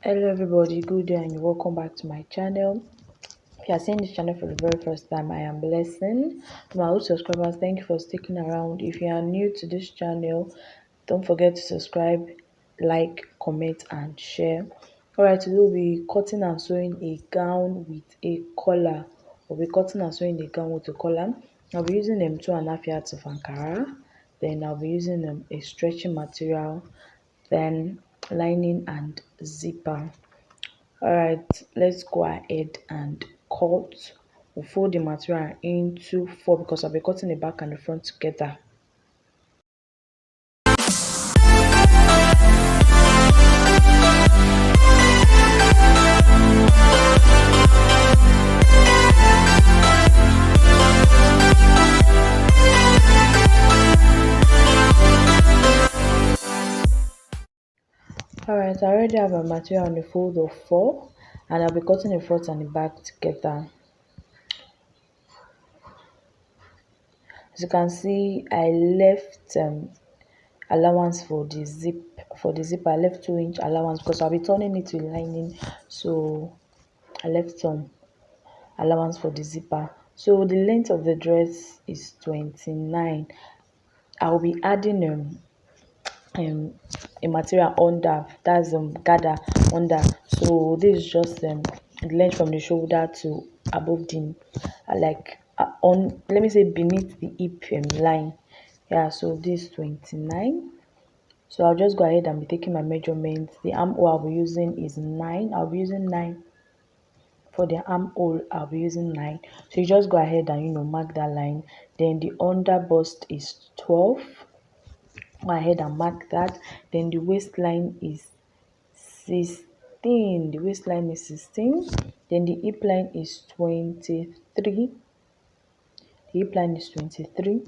Hello everybody, good day and welcome back to my channel. If you are seeing this channel for the very first time, I am Blessing. To my old subscribers, thank you for sticking around. If you are new to this channel, don't forget to subscribe, like, comment and share. Alright, today we'll be cutting and sewing a gown with a collar. We'll be cutting and sewing a gown with a collar. I'll be using 2.5 yards of Ankara. Then I'll be using a stretching material, then lining and zipper. Alright, let's go ahead and cut. We'll fold the material into four because I'll be cutting the back and the front together. Alright, I already have my material on the fold of 4 and I'll be cutting the front and the back together. As you can see, I left allowance for the zipper. I left 2-inch allowance because I'll be turning it to lining, so I left some allowance for the zipper. So the length of the dress is 29. I'll be adding a material under, that's gather under. So this is just the length from the shoulder to above the on, let me say, beneath the hip line. Yeah, so this 29. So I'll just go ahead and be taking my measurements. The armhole I'll be using is 9. I'll be using 9 for the armhole. I'll be using 9. So you just go ahead and mark that line. Then the under bust is 12. Go ahead and mark that. Then the waistline is 16. The waistline is 16. Then the hip line is 23. The hip line is 23.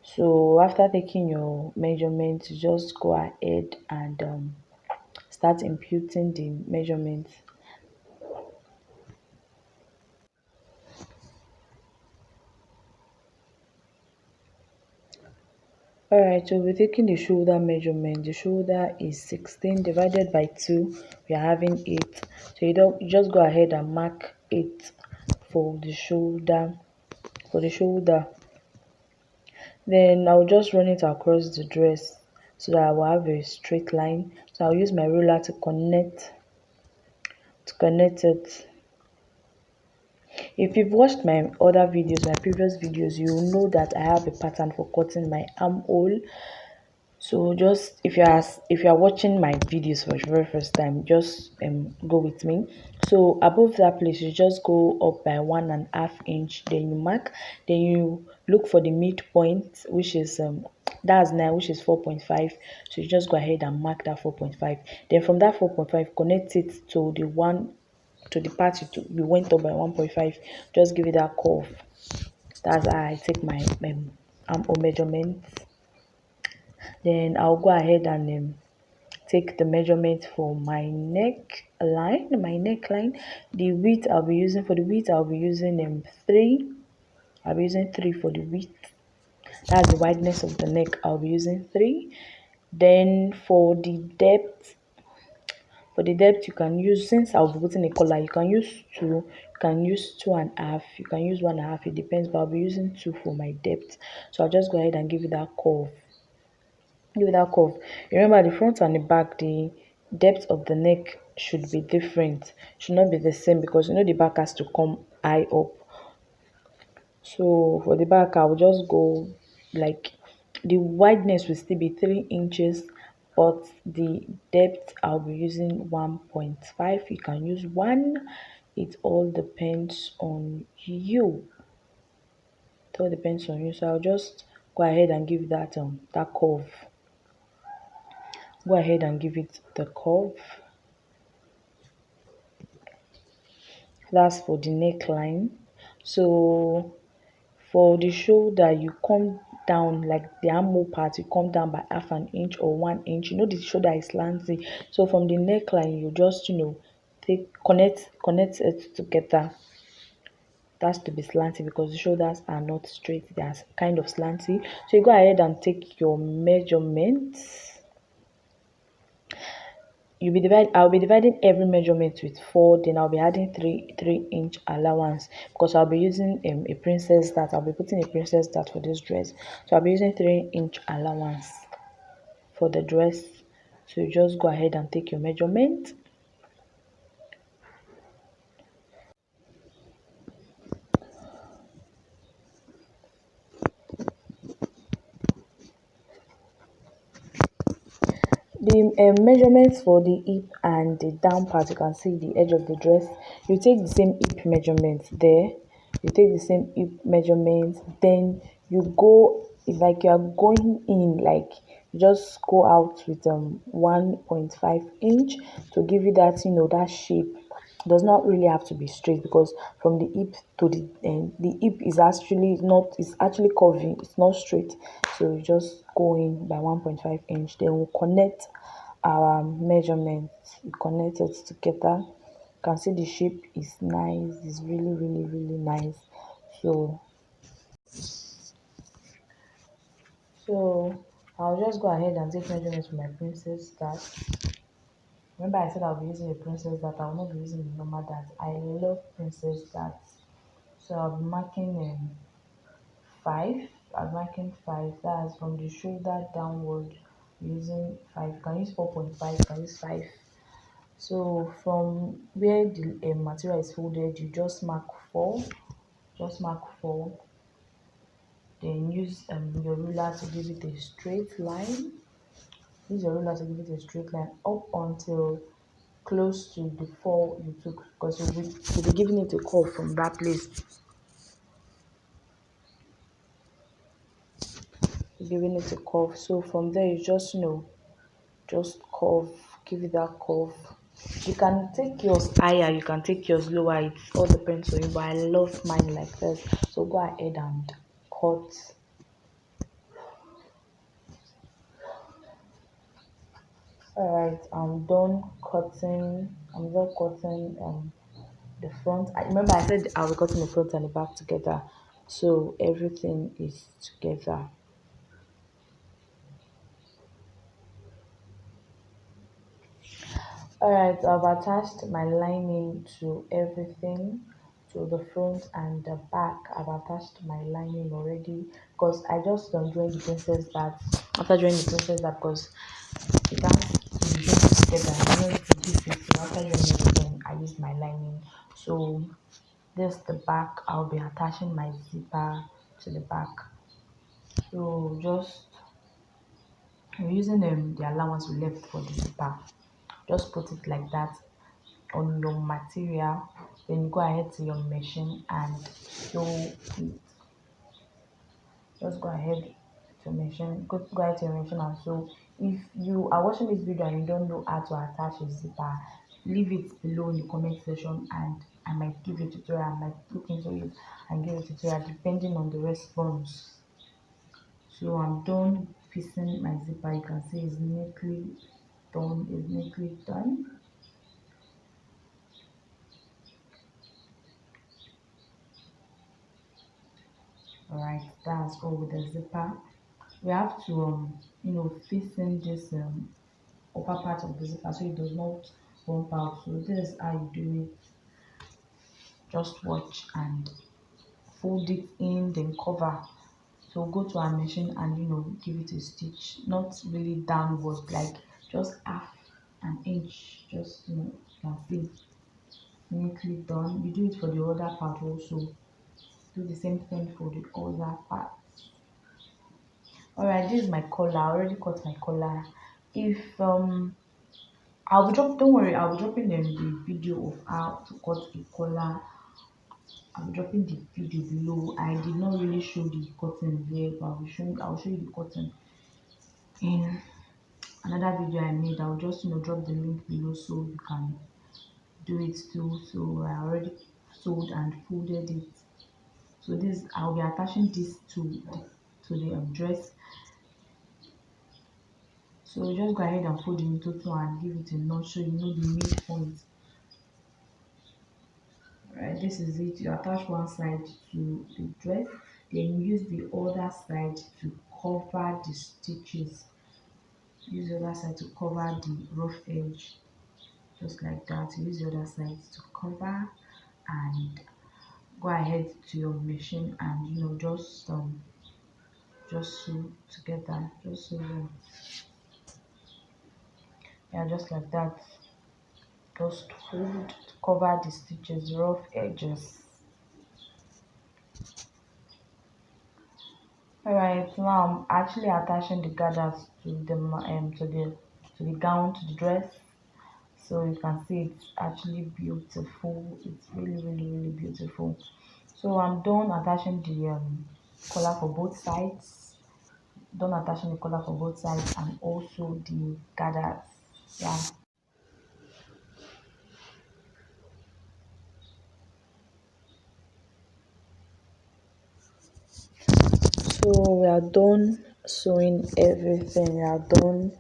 So after taking your measurements, just go ahead and start imputing the measurements. Alright, so we're taking the shoulder measurement. The shoulder is 16 divided by 2. We are having 8. So you just go ahead and mark 8 for the shoulder. Then I'll just run it across the dress so that I will have a straight line. So I'll use my ruler to connect it. If you've watched my other videos, my previous videos, you will know that I have a pattern for cutting my armhole. So just if you are watching my videos for the very first time, just go with me. So above that place, you just go up by 1.5 inch. Then you mark. Then you look for the midpoint, which is that's 9, which is 4.5. So you just go ahead and mark that 4.5. Then from that 4.5, connect it to the part you went up by 1.5. Just give it that curve. That's how I take my armhole measurements. Then I'll go ahead and take the measurement for my neckline. The width I'll be using, 3. I'll be using 3 for the width. That's the wideness of the neck. I'll be using 3. Then for the depth, you can use, since I'll be putting a collar, you can use 2, you can use 2.5, you can use 1.5, it depends, but I'll be using 2 for my depth. So I'll just go ahead and give it that curve. Remember, the front and the back, the depth of the neck should be different, should not be the same, because the back has to come high up. So for the back, I'll just go like, the wideness will still be 3 inches, but the depth I'll be using 1.5. You can use 1. It all depends on you. So I'll just go ahead and give that curve. Go ahead and give it the curve. That's for the neckline. So for the shoulder, you come down, like the armhole part, you come down by 1/2 inch or 1 inch. The shoulder is slanty, so from the neckline, you just connect it together. That's to be slanty because the shoulders are not straight, they are kind of slanty. So you go ahead and take your measurements. I'll be dividing every measurement with 4, then I'll be adding 3 inch allowance because I'll be using a princess dart. I'll be putting a princess dart for this dress. So I'll be using 3 inch allowance for the dress. So you just go ahead and take your measurement. The measurements for the hip and the down part, you can see the edge of the dress. You take the same hip measurement there. You take the same hip measurement, then you go, it's like you are going in, like you just go out with 1.5 inch to give you that, that shape. Does not really have to be straight because from the hip to the hip is actually not, it's actually curving, it's not straight. So you just go in by 1.5 inch, then we'll connect our measurements. We connect it together. You can see the shape is nice, it's really nice. So so I'll just go ahead and take measurements for my princess dart. Remember I said I'll be using a princess dart, I will not be using a normal dart. I love princess dart. So I'll be marking 5. I'm marking 5. That's from the shoulder downward, using 5. You can use 4.5, you can use 5. So from where the material is folded, you just mark 4. Just mark 4. Then use your ruler to give it a straight line. Use your ruler to give it a straight line up until close to the 4 you took, because you'll be giving it a curve from that place. Giving it a curve. So from there, you just curve, give it that curve. You can take yours higher, you can take yours lower, it all depends on you, but I love mine like this. So go ahead and cut. All right, I'm done cutting the front. I remember I said I'll be cutting the front and the back together, so everything is together. Alright, I've attached my lining to everything, to the front and the back. I've attached my lining already because I just join the princess that after joining the princess that, because it has to be joined together. I know it's a difference. So after joining everything, I use my lining. So this the back. I'll be attaching my zipper to the back. So just I'm using the allowance we left for the zipper. Just put it like that on your material, then go ahead to your machine and sew it. Just go ahead to machine, go ahead to your machine and sew. If you are watching this video and you don't know how to attach a zipper, leave it below in the comment section and I might give a tutorial. I might look into it and give a tutorial depending on the response. So I'm done piecing my zipper. You can see it's neatly done. Alright, that's all with the zipper. We have to fix in this upper part of the zipper so it does not bump out. So this is how you do it. Just watch and fold it in, then cover. So go to our machine and give it a stitch, not really downwards, like just half an inch, just you can see neatly done. You do it for the other part also. Do the same thing for the other part. Alright, this is my collar. I already cut my collar. If don't worry, I'll be dropping the video of how to cut a collar. I'll be dropping the video below. I did not really show the cutting here, but I'll show you the cutting in another video I made. I'll just drop the link below so you can do it too. So I already sewed and folded it. So this I'll be attaching this to the dress. So just go ahead and fold it in total and give it a notch so you know the midpoint. Right, this is it. You attach one side to the dress, then use the other side to cover the stitches. Use the other side to cover the rough edge. just like that. Use the other side to cover, and go ahead to your machine and just sew together, just sew them. Yeah, just like that. Just fold to cover the stitches, rough edges. Alright, now I'm actually attaching the gathers to the gown, to the dress. So you can see it's actually beautiful. It's really beautiful. So I'm done attaching the collar for both sides. Done attaching the collar for both sides and also the gathers. Yeah. So we are done sewing everything. We are done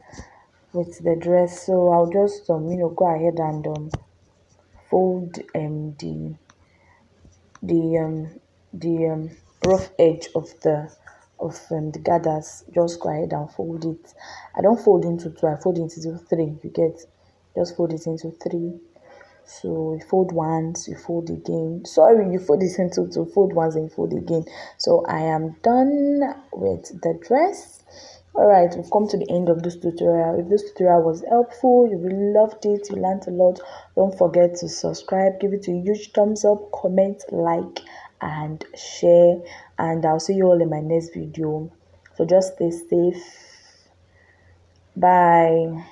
with the dress. So I'll just go ahead and fold the um the rough edge of the gathers. Just go ahead and fold it. I don't fold into two, I fold it into three. You get, just fold it into three. So you fold once, you fold again. Sorry, you fold it into two, fold once and fold again. So I am done with the dress. Alright, we've come to the end of this tutorial. If this tutorial was helpful, you really loved it, you learned a lot, don't forget to subscribe, give it a huge thumbs up, comment, like, and share. And I'll see you all in my next video. So just stay safe. Bye.